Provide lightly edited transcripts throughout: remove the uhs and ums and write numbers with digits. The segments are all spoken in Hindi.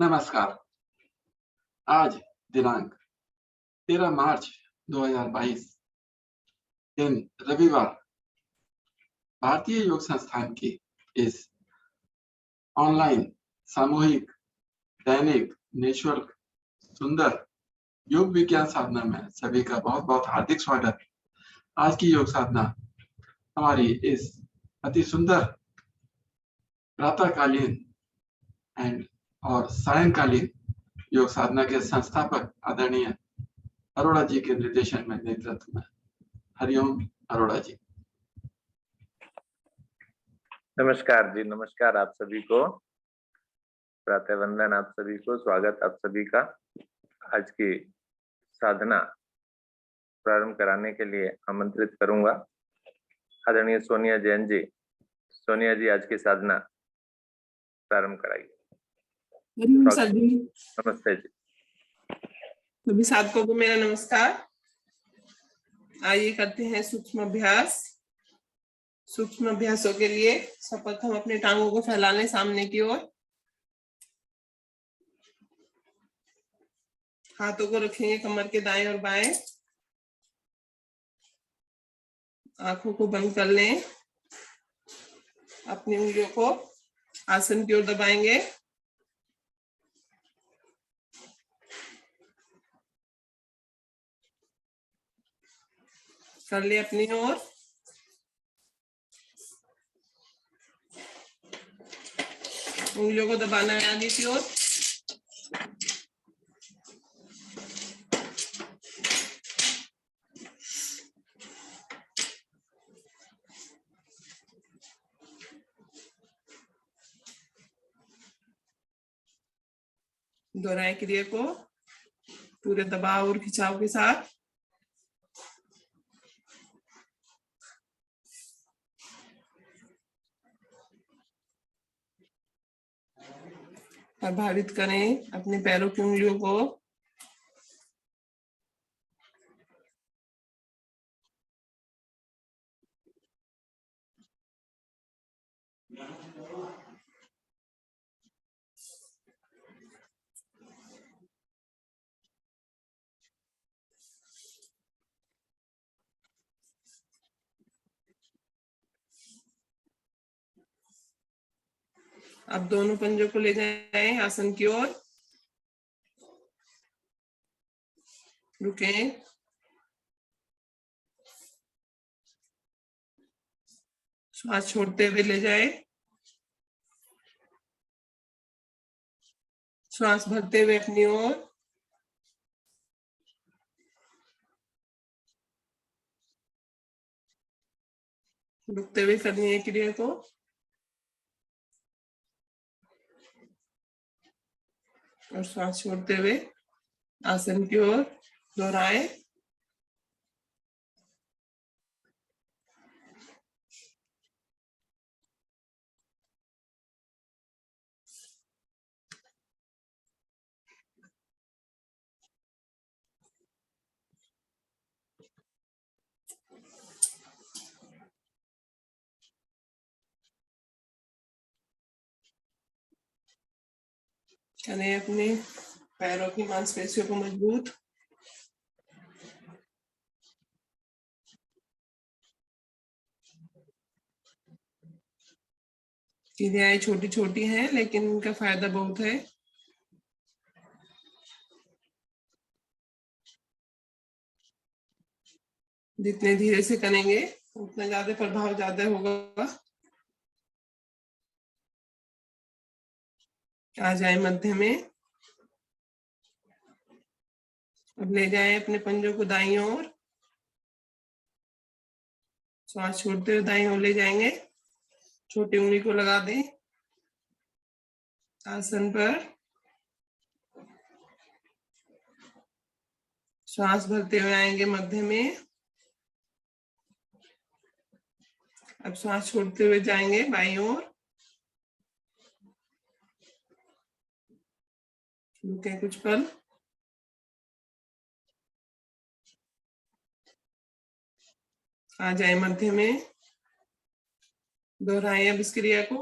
नमस्कार। आज दिनांक 13 मार्च 2022 दिन रविवार भारतीय योग संस्थान की इस ऑनलाइन सामूहिक दैनिक निःशुल्क सुंदर योग विज्ञान साधना में सभी का बहुत बहुत हार्दिक स्वागत। आज की योग साधना हमारी इस अति सुंदर प्रातःकालीन और सायंकालीन योग साधना के संस्थापक आदरणीय अरोड़ा जी के निर्देशन में नेतृत्व में। हरिओम अरोड़ा जी। नमस्कार जी, नमस्कार आप सभी को, प्रातः वंदन आप सभी को, स्वागत आप सभी का। आज की साधना प्रारंभ कराने के लिए आमंत्रित करूंगा आदरणीय सोनिया जैन जी। सोनिया जी आज की साधना प्रारंभ कराइए। नमस्ते जी। सभी साधकों को मेरा नमस्कार। आइए करते हैं सूक्ष्म अभ्यास। सूक्ष्म अभ्यासों के लिए सर्वप्रथम अपने टांगों को फैला लें सामने की ओर। हाथों को रखेंगे कमर के दाएं और बाएं। आंखों को बंद कर लें। अपनी उंगलियों को आसन की ओर दबाएंगे। कर ले अपनी ओर। उंगलियों को दबाना है आगे की ओर। दोहराएं क्रिया को पूरे दबाव और खिंचाव के साथ। प्रभावित करें अपने पैरों की उंगलियों को। अब दोनों पंजों को ले जाएं आसन की ओर। रुकें। श्वास छोड़ते हुए ले जाए। श्वास भरते हुए अपनी ओर। रुकते हुए करनी है क्रिया को। और श्वास छोड़ते हुए आसन की ओर दोहराए। करें अपने पैरों की मांसपेशियों को मजबूत। क्रियाएं छोटी छोटी हैं लेकिन इनका फायदा बहुत है। जितने धीरे से करेंगे उतना ज्यादा प्रभाव ज्यादा होगा। आ जाए मध्य में। अब ले जाएं अपने पंजों को दाईं ओर। श्वास छोड़ते हुए दाईं ओर ले जाएंगे। छोटी उंगली को लगा दें आसन पर। श्वास भरते हुए आएंगे मध्य में। अब श्वास छोड़ते हुए जाएंगे बाईं ओर। रुकें कुछ पल। आ जाए मध्य में। दोहराएं अब इस क्रिया को।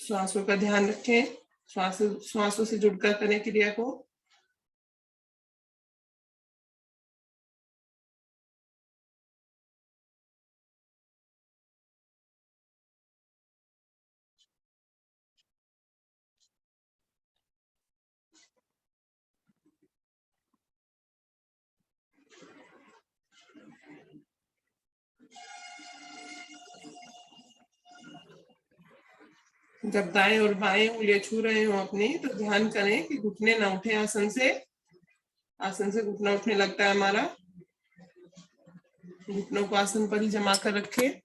श्वासों का ध्यान रखें, श्वासों से जुड़कर करें क्रिया को। जब दाएं और बाएं उंगलियां छू रहे हो अपनी, तो ध्यान करें कि घुटने ना उठे आसन से। आसन से घुटना उठने लगता है हमारा, घुटनों को आसन पर ही जमा कर रखें।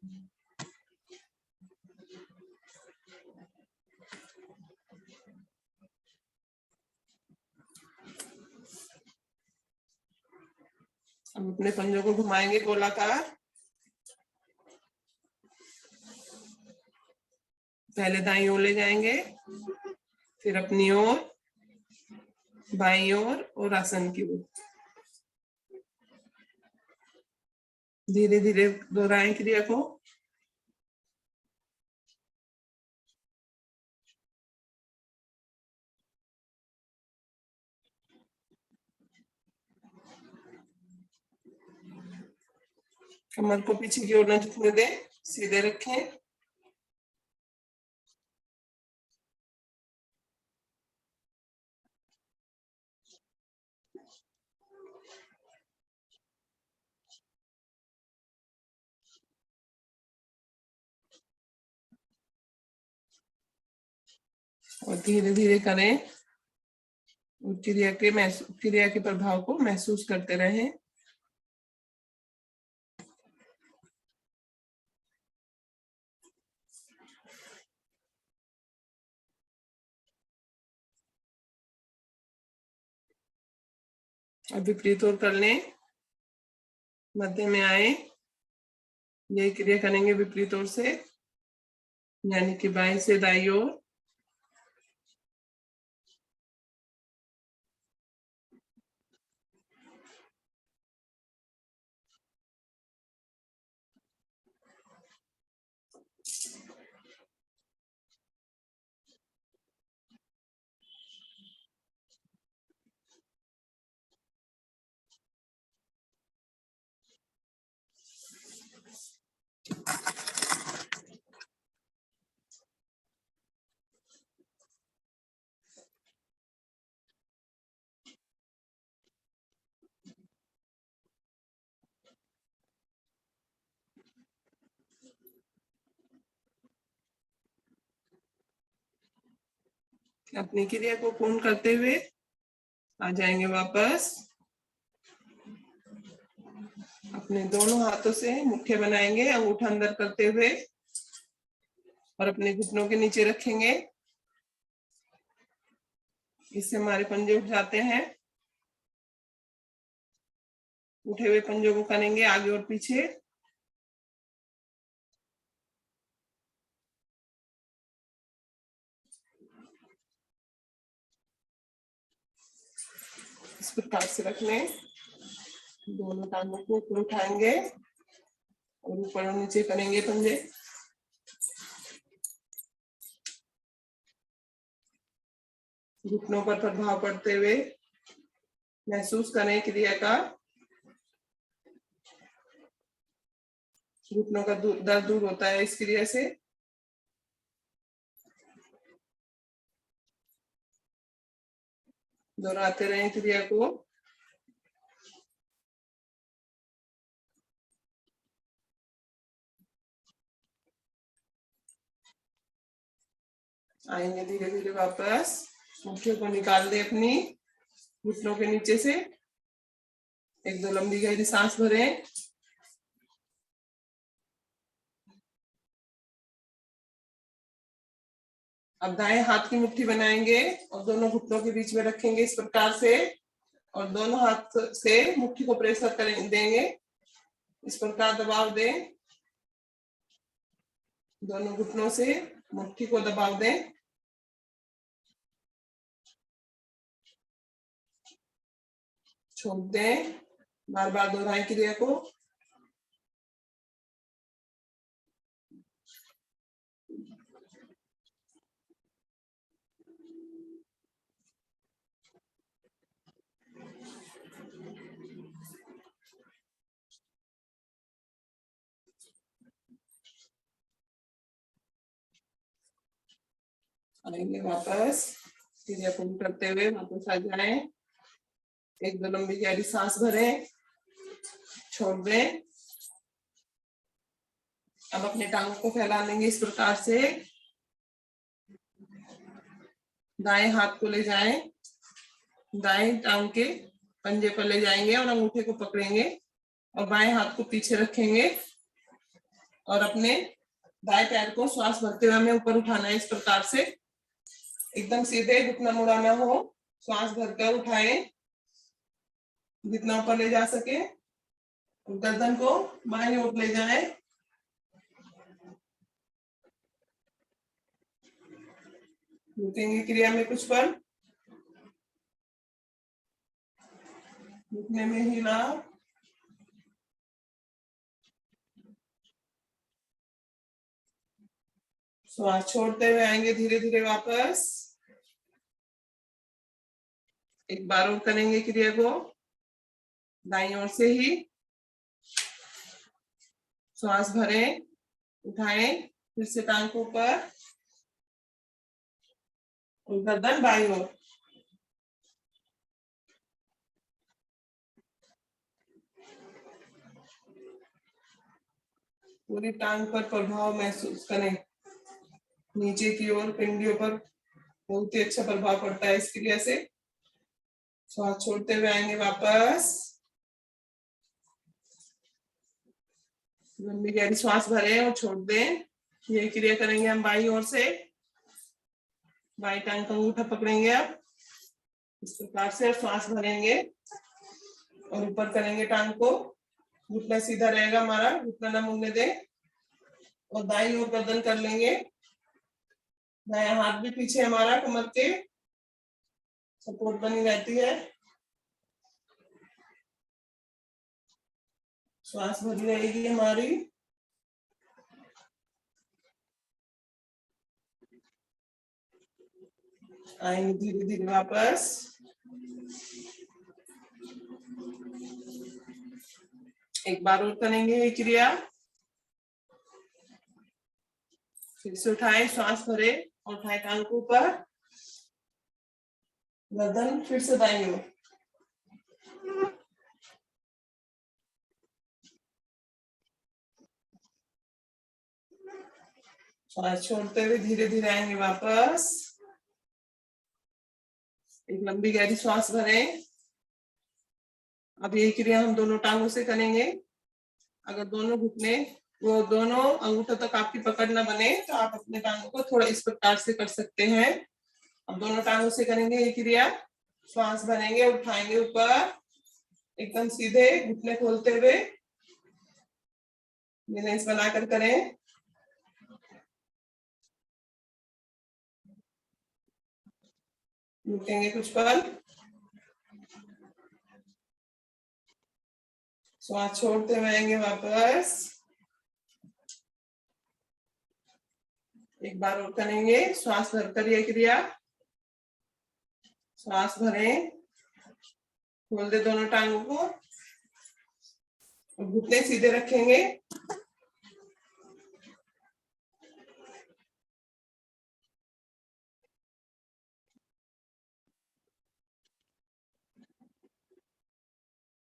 हम अपने पंजों को घुमाएंगे गोलाकार। पहले दाईं ओर ले जाएंगे, फिर अपनी ओर, बाईं ओर और आसन की ओर। धीरे धीरे दोहराएं क्रिया को। कमर को पीछे की ओर न झुकने दें, सीधे रखें। और धीरे धीरे करें। क्रिया के प्रभाव को महसूस करते रहें। अब विपरीत ओर कर लें, मध्य में आए, ये क्रिया करेंगे विपरीत ओर से, यानी कि बाएं से दाईं ओर। अपनी क्रिया को पूर्ण करते हुए आ जाएंगे वापस। अपने दोनों हाथों से मुट्ठियां बनाएंगे, अंगूठा अंदर करते हुए, और अपने घुटनों के नीचे रखेंगे। इससे हमारे पंजे उठ जाते हैं। उठे हुए पंजों को करेंगे आगे और पीछे। इस प्रकार से रख लें। दोनों टांगों को ऊपर उठाएंगे और ऊपर और नीचे करेंगे पंजे। घुटनों पर प्रभाव पड़ते हुए महसूस करें क्रिया का। घुटनों का दर्द दूर होता है इस क्रिया से। दोहराते रहें क्रिया को। आएंगे धीरे धीरे वापस। मुट्ठियों को निकाल दे अपनी घुटनों के नीचे से। एक दो लंबी गहरी सांस भरें। अब दाएं हाथ की मुट्ठी बनाएंगे और दोनों घुटनों के बीच में रखेंगे इस प्रकार से, और दोनों हाथ से मुट्ठी को प्रेशर करें देंगे। इस प्रकार दबाव दें। दोनों घुटनों से मुट्ठी को दबाव दें। छोड़ दें। बार बार दोहराएं क्रिया को। आएंगे वापस, क्रिया पूर्ण करते हुए वापस आ जाएं। एक दो लंबी गहरी सांस भरें, छोड़ दें। अब अपने टांगों को फैला लेंगे इस प्रकार से। दाएं हाथ को ले जाएं, दाएं टांग के पंजे पर ले जाएंगे और अंगूठे को पकड़ेंगे और बाएं हाथ को पीछे रखेंगे और अपने दाएं पैर को श्वास भरते हुए हमें ऊपर उठाना है इस प्रकार से। एकदम सीधे, घुटना मुड़ाना हो, श्वास भरकर उठाएं जितना ऊपर ले जा सके। गर्दन को बाएं ओर ले जाएं। रुकेंगे क्रिया में कुछ पल, रुकने में ही लाभ। श्वास छोड़ते हुए आएंगे धीरे धीरे वापस। एक बार और करेंगे क्रिया को, दाईं ओर से ही। श्वास भरें, उठाएं, फिर से टांग को ऊपर और गर्दन बाईं ओर। पूरी टांग पर प्रभाव महसूस करें, नीचे की ओर पिंडियों पर बहुत ही अच्छा प्रभाव पड़ता है इस क्रिया से। श्वास छोड़ते हुए आएंगे वापस। लंबी गहरी श्वास भरें और छोड़ दें। ये क्रिया करेंगे हम बाईं ओर से। बाईं टांग का अंगूठा पकड़ेंगे अब इस प्रकार से, श्वास भरेंगे और ऊपर करेंगे टांग को। घुटना सीधा रहेगा हमारा, घुटना ना मुड़ने दें और दाईं ओर गर्दन कर लेंगे। दायां हाथ भी पीछे हमारा कमर के सपोर्ट बनी रहती है। श्वास भरी रहेगी हमारी। आएंगे धीरे धीरे वापस। एक बार और करेंगे ये क्रिया। फिर से उठाएं, श्वास भरे और उठाएं टांग को ऊपर, गर्दन फिर से दाईं ओर। श्वास छोड़ते हुए धीरे धीरे आएंगे वापस। एक लंबी गहरी श्वास भरें। अब ये क्रिया हम दोनों टांगों से करेंगे। अगर दोनों घुटने वो दोनों अंगूठों तक आपकी पकड़ न बने तो आप अपने टांगों को थोड़ा इस प्रकार से कर सकते हैं। अब दोनों टांगों से करेंगे ये क्रिया। श्वास भरेंगे, उठाएंगे ऊपर, एकदम सीधे घुटने खोलते हुए बैलेंस बनाकर करें। रुकेंगे कुछ पल। श्वास छोड़ते हुए आएंगे वापस। एक बार और करेंगे, श्वास भरकर ये क्रिया। श्वास भरें, खोल दे दोनों टांगों को और घुटने सीधे रखेंगे।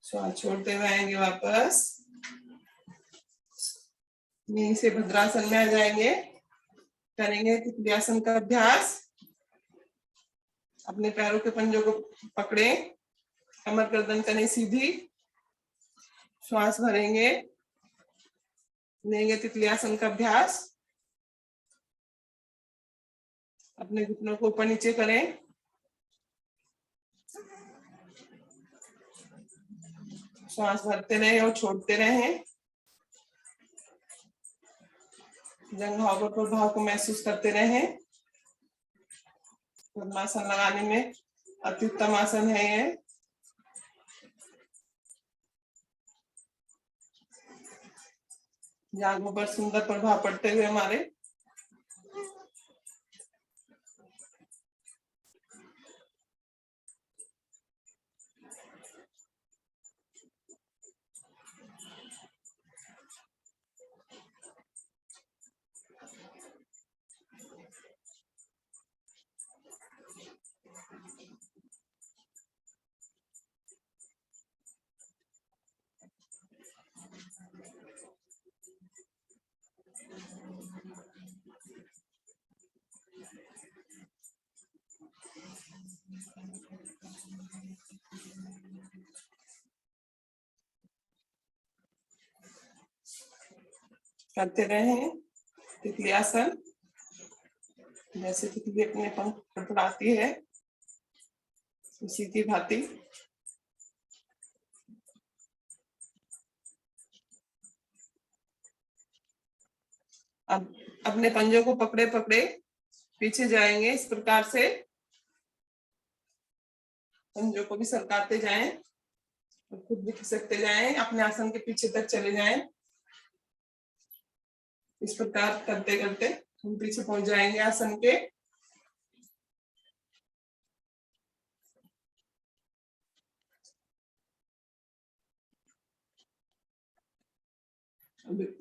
श्वास छोड़ते हुए आएंगे वापस। यहीं से भद्रासन में आ जाएंगे। करेंगे तितलियासन का अभ्यास। अपने पैरों के पंजों को पकड़े, कमर गर्दन करें सीधी। श्वास भरेंगे, लेंगे तितलियासन का अभ्यास। अपने घुटनों को ऊपर नीचे करें। श्वास भरते रहे और छोड़ते रहे। जंघाओं पर प्रभाव को महसूस करते रहे। पद्मासन लगाने में अत्युत्तम आसन है ये। जांघों पर सुंदर प्रभाव पड़ते हुए हमारे। करते रहें तितली आसन। जैसे तितली अपने पंख फड़फड़ाती है उसी की भांति। अब अपने पंजों को पकड़े पकड़े पीछे जाएंगे इस प्रकार से। पंजों को भी सरकाते जाएं और खुद भी खिसकते जाएं, अपने आसन के पीछे तक चले जाएं। इस प्रकार करते करते हम पीछे पहुंच जाएंगे आसन के।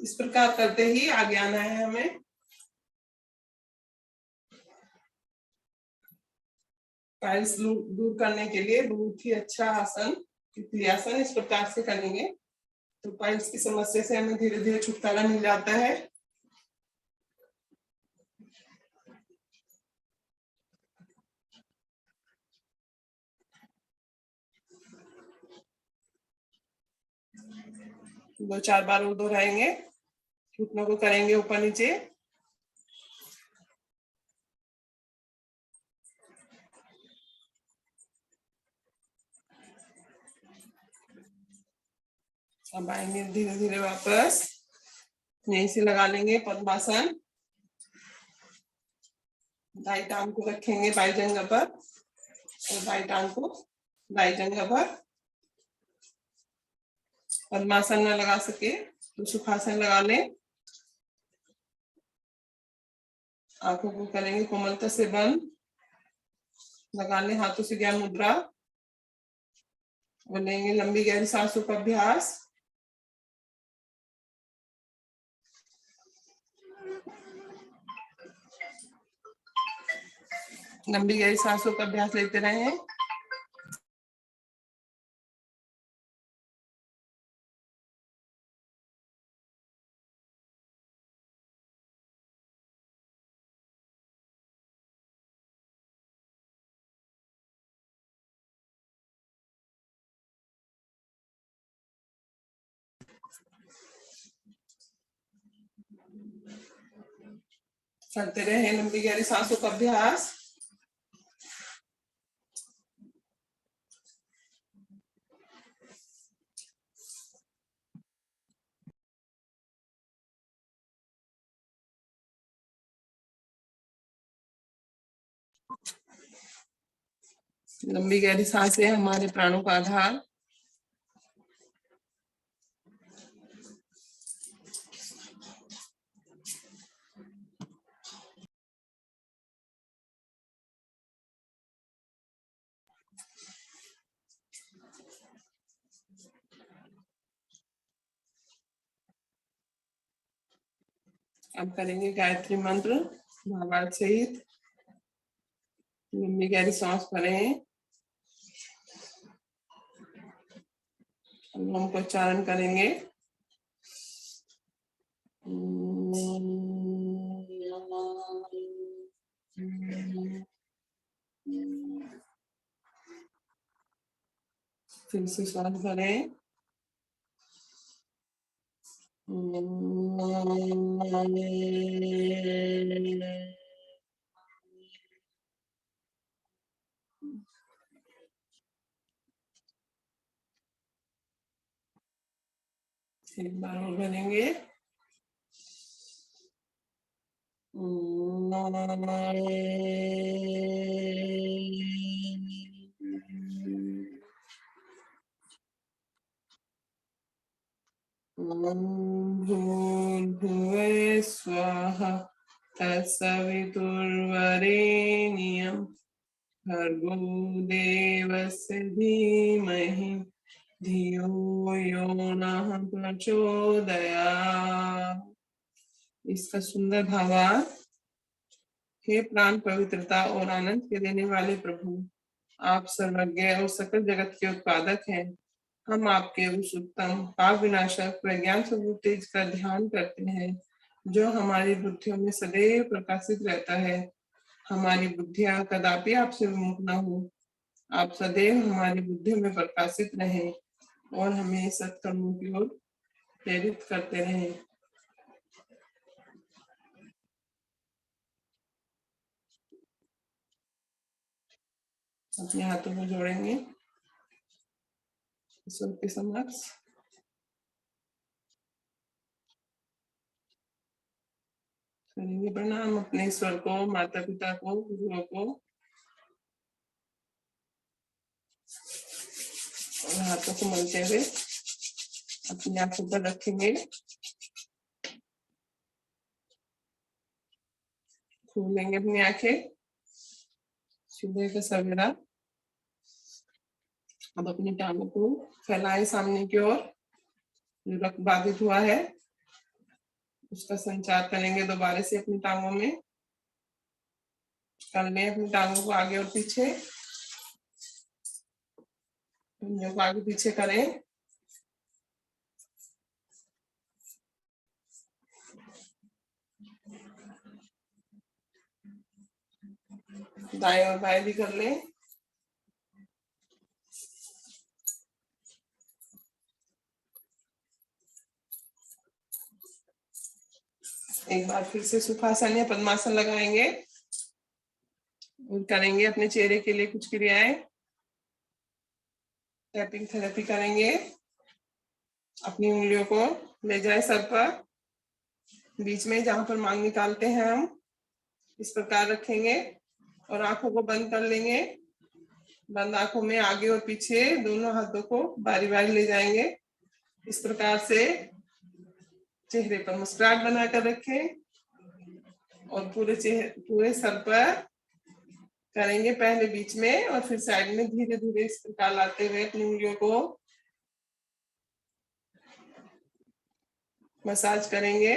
इस प्रकार करते ही आगे आना है हमें। पाइल्स दूर करने के लिए बहुत ही अच्छा आसन तितली आसन इस प्रकार से करेंगे तो पाइल्स की समस्या से हमें धीरे धीरे छुटकारा मिल जाता है। दो चार बार और दोहराएंगे। घुटनों को करेंगे ऊपर नीचे। अब आएंगे धीरे धीरे वापस। यहीं से लगा लेंगे पद्मासन। दाई टांग को रखेंगे बाई जंघा पर और दाई टांग को दाई जंघा पर। पद्मासन न लगा सके तो सुखासन लगा लें। आंखों को करेंगे कोमलता से बंद। लगा लें हाथों से ज्ञान मुद्रा और लेंगे लंबी गहरी सांसों का अभ्यास। लंबी गहरी सांसों का अभ्यास लेते रहें। करते रहे लंबी गहरी सांसों का अभ्यास। लंबी गहरी सांसें हमारे प्राणों का आधार। अब करेंगे गायत्री मंत्र भावार्थ सहित। लंबी गहरी सांस भरें। ओम का उच्चारण करेंगे। फिर से श्वास भरें। एक बार और भरेंगे। भूर्भुवः स्वः तत्सवितुर्वरेण्यं भर्गो देवस्य धीमहि धियो यो नः प्रचोदयात्। इसका सुंदर भावार्थ। हे प्राण पवित्रता और आनंद के देने वाले प्रभु, आप सर्वज्ञ और सकल जगत के उत्पादक हैं। हम आपके उस उत्तम पाप विनाशक प्रज्ञान स्वरूप तेज का ध्यान करते हैं जो हमारी बुद्धियों में सदैव प्रकाशित रहता है। हमारी बुद्धियां कदापि आपसे विमुख न हो आप सदैव हमारी बुद्धि में प्रकाशित रहें और हमें सत्कर्मों की ओर प्रेरित करते रहें। अपने हाथों को जोड़ेंगे ईश्वर के समक्ष। करेंगे प्रणाम अपने ईश्वर को, माता पिता को, गुरुओं को, और हाथों को मलते हुए अपनी आंखों पर रखेंगे। खोलेंगे अपनी आंखें। सुबह का सवेरा। अब अपनी टांगों को फैलाएं सामने की ओर। जो रक्त बाधित हुआ है उसका संचार करेंगे दोबारा से अपनी टांगों में। कर लें अपनी टांगों को आगे और पीछे। पंजों को आगे पीछे करें। दाएं और बाएं भी कर लें। एक बार फिर से सुखासन या पद्मासन लगाएंगे और करेंगे अपने चेहरे के लिए कुछ क्रियाएं। टैपिंग थेरेपी करेंगे। अपनी उंगलियों को ले जाए सर पर, बीच में जहां पर मांग निकालते हैं हम इस प्रकार रखेंगे और आंखों को बंद कर लेंगे। बंद आंखों में आगे और पीछे दोनों हाथों को बारी बारी ले जाएंगे। इस प्रकार से चेहरे पर मुस्कुराहट बनाकर रखें और पूरे सर पर करेंगे। पहले बीच में और फिर साइड में धीरे धीरे इस प्रकार लाते हुए अपनी उंगलियों को मसाज करेंगे।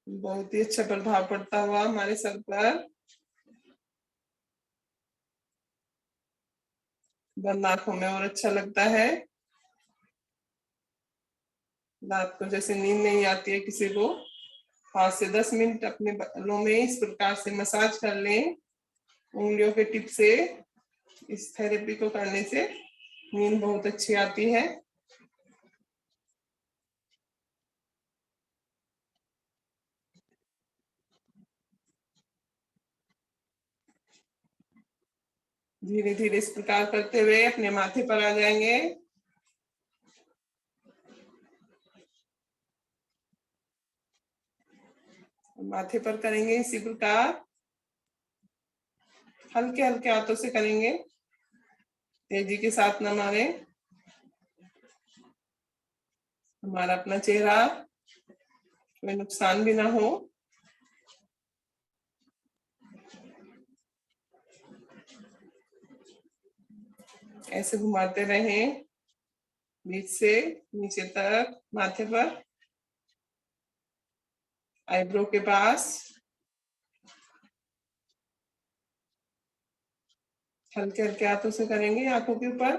बहुत ही अच्छा प्रभाव पड़ता हुआ हमारे सर पर। बंद आंखों में और अच्छा लगता है। रात को जैसे नींद नहीं आती है किसी को, 5 से 10 मिनट अपने बालों में इस प्रकार से मसाज कर लें उंगलियों के टिप से। इस थेरेपी को करने से नींद बहुत अच्छी आती है। धीरे धीरे इस प्रकार करते हुए अपने माथे पर आ जाएंगे। माथे पर करेंगे इसी प्रकार। हल्के हल्के हाथों से करेंगे, तेजी के साथ न मारे। हमारा अपना चेहरा कोई नुकसान भी ना हो। ऐसे घुमाते रहें बीच से नीचे तक माथे पर, आईब्रो के पास। हल्के हल्के हाथों से करेंगे आंखों के ऊपर।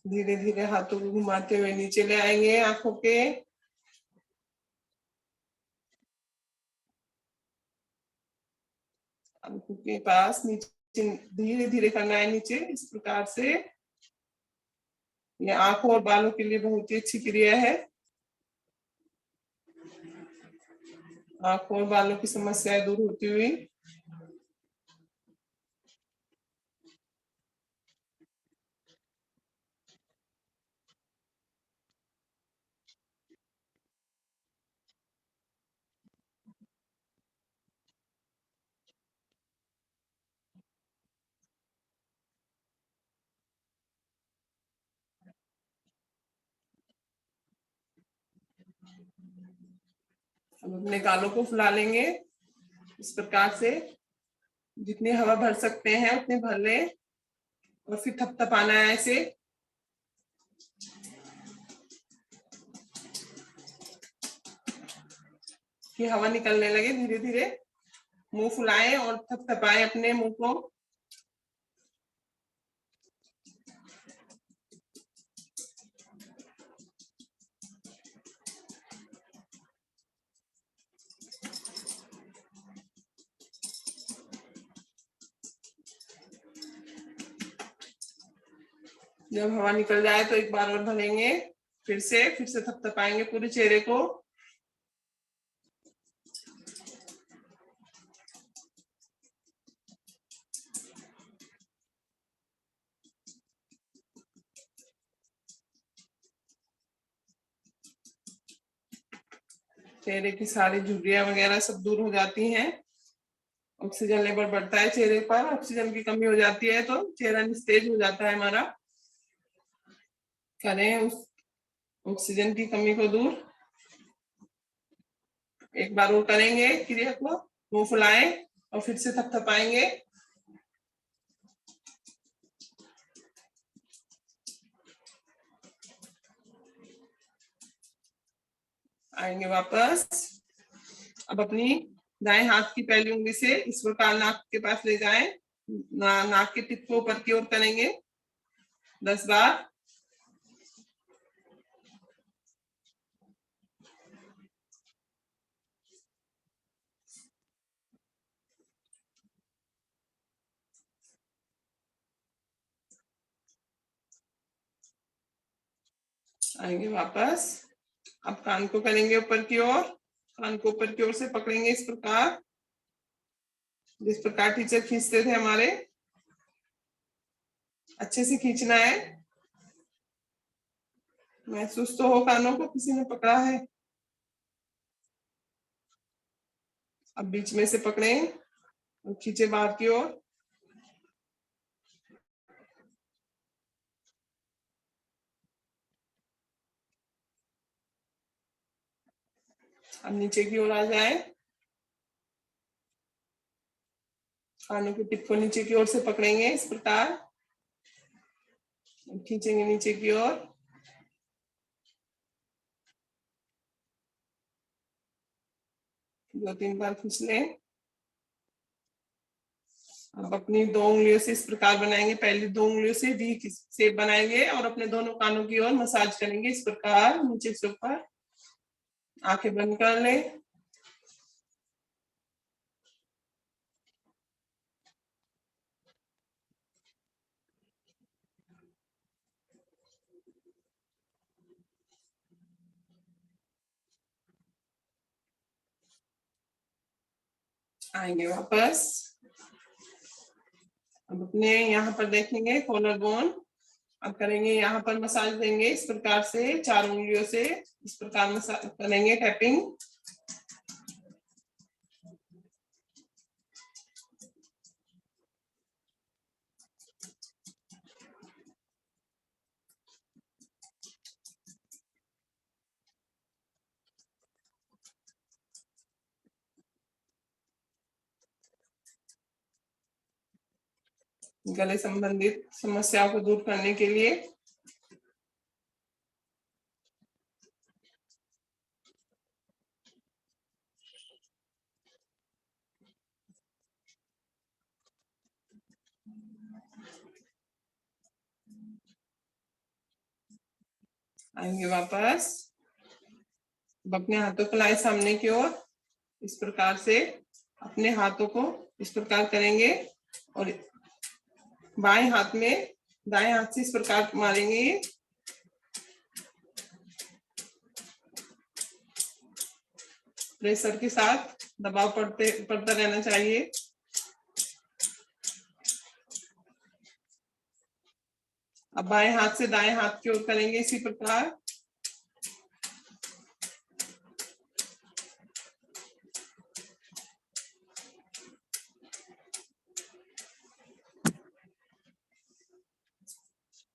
धीरे धीरे हाथों को घुमाते हुए नीचे ले आएंगे आंखों के। आंखों के पास नीचे धीरे धीरे करना है नीचे इस प्रकार से। ये आंखों और बालों के लिए बहुत ही अच्छी क्रिया है। आंखों और बालों की समस्याएं दूर होती हुई। अब अपने गालों को फुला लेंगे इस प्रकार से। जितनी हवा भर सकते हैं उतने भर लें और फिर थपथपाना है ऐसे। कि हवा निकलने लगे धीरे धीरे। मुंह फुलाएं और थपथपाएं अपने मुंह को। जब हवा निकल जाए तो एक बार और भरेंगे, फिर से थपथपाएंगे पूरे चेहरे को। चेहरे की सारी झुर्रियां वगैरह सब दूर हो जाती हैं। ऑक्सीजन लेवल बढ़ता है चेहरे पर, ऑक्सीजन की कमी हो जाती है तो चेहरा निस्तेज हो जाता है हमारा। करें उस ऑक्सीजन की कमी को दूर। एक बार और करेंगे क्रिया को, मुंह फुलाएं और फिर से थपथपाएंगे। आएंगे वापस। अब अपनी दाएं हाथ की पहली उंगली से इस प्रकार नाक के पास ले जाएं, नाक के टिप को ऊपर की ओर करेंगे 10 बार। आएंगे वापस। अब कान को करेंगे ऊपर की ओर, कान को ऊपर की ओर से पकड़ेंगे इस प्रकार, जिस प्रकार टीचर खींचते थे हमारे। अच्छे से खींचना है, महसूस तो हो कानों को किसी ने पकड़ा है। अब बीच में से पकड़ें और खींचे बाहर की ओर। अब नीचे की ओर आ जाए, कानों की टिप को नीचे की ओर से पकड़ेंगे इस प्रकार, खींचेंगे नीचे की ओर। दो तीन बार खींच लें। अब अपनी दो उंगलियों से इस प्रकार बनाएंगे, पहली दो उंगलियों से वी शेप बनाएंगे और अपने दोनों कानों की ओर मसाज करेंगे इस प्रकार, नीचे से ऊपर। आंखें बंद कर लें। आएंगे वापस। अब अपने यहाँ पर देखेंगे कॉलर बोन। अब करेंगे यहाँ पर मसाज देंगे इस प्रकार से, चार उंगलियों से इस प्रकार मसाज करेंगे, टैपिंग। गले संबंधित समस्याओं को दूर करने के लिए। आएंगे वापस। अब अपने हाथों को लाए सामने की ओर, इस प्रकार से अपने हाथों को इस प्रकार करेंगे और बाएं हाथ में दाएं हाथ से इस प्रकार मारेंगे। प्रेशर के साथ दबाव पड़ता रहना चाहिए। अब बाएं हाथ से दाएं हाथ की ओर करेंगे इसी प्रकार।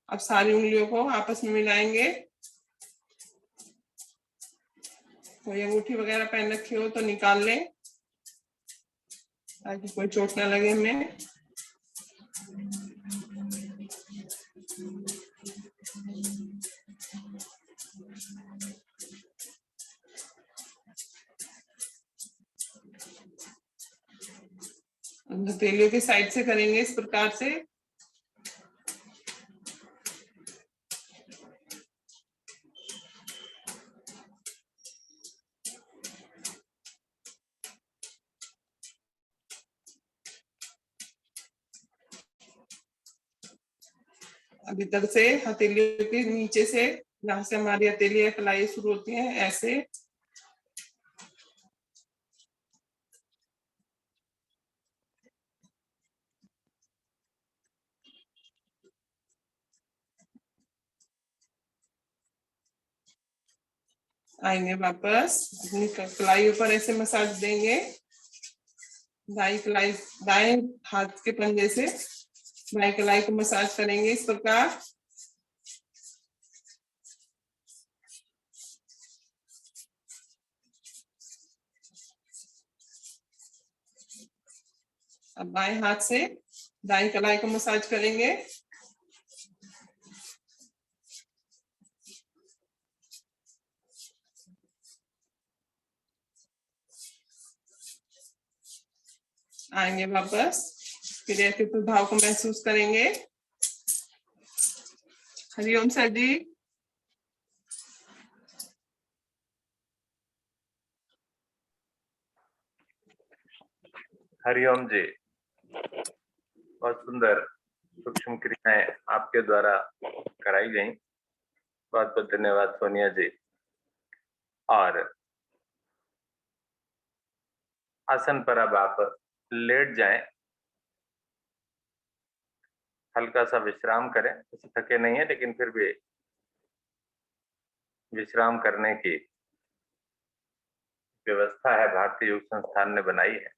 अब सारी उंगलियों को आपस में मिलाएंगे। कोई अंगूठी वगैरह पहन रखी हो तो निकाल लें ताकि कोई चोट ना लगे हमें। हथेलियों के साइड से करेंगे इस प्रकार से। अब इधर से हथेलियों के नीचे से, जहां से हमारी हथेली कलाई शुरू होती है, ऐसे आएंगे वापस, अपनी कलाई ऊपर ऐसे मसाज देंगे, दाई कलाई, दाएं हाथ के पंजे से बाएं कलाई को मसाज करेंगे इस प्रकार। अब बाएं हाथ से दाएं कलाई को मसाज करेंगे। आएंगे वापस, क्रिया के प्रभाव को महसूस करेंगे। हरिओम सर जी। हरिओम जी, बहुत सुंदर सूक्ष्म क्रियाएं आपके द्वारा कराई गई। बहुत बहुत धन्यवाद सोनिया जी। और आसन पर अब आप लेट जाएं, हल्का सा विश्राम करें। ऐसे थके नहीं है, लेकिन फिर भी विश्राम करने की व्यवस्था है, भारतीय योग संस्थान ने बनाई है।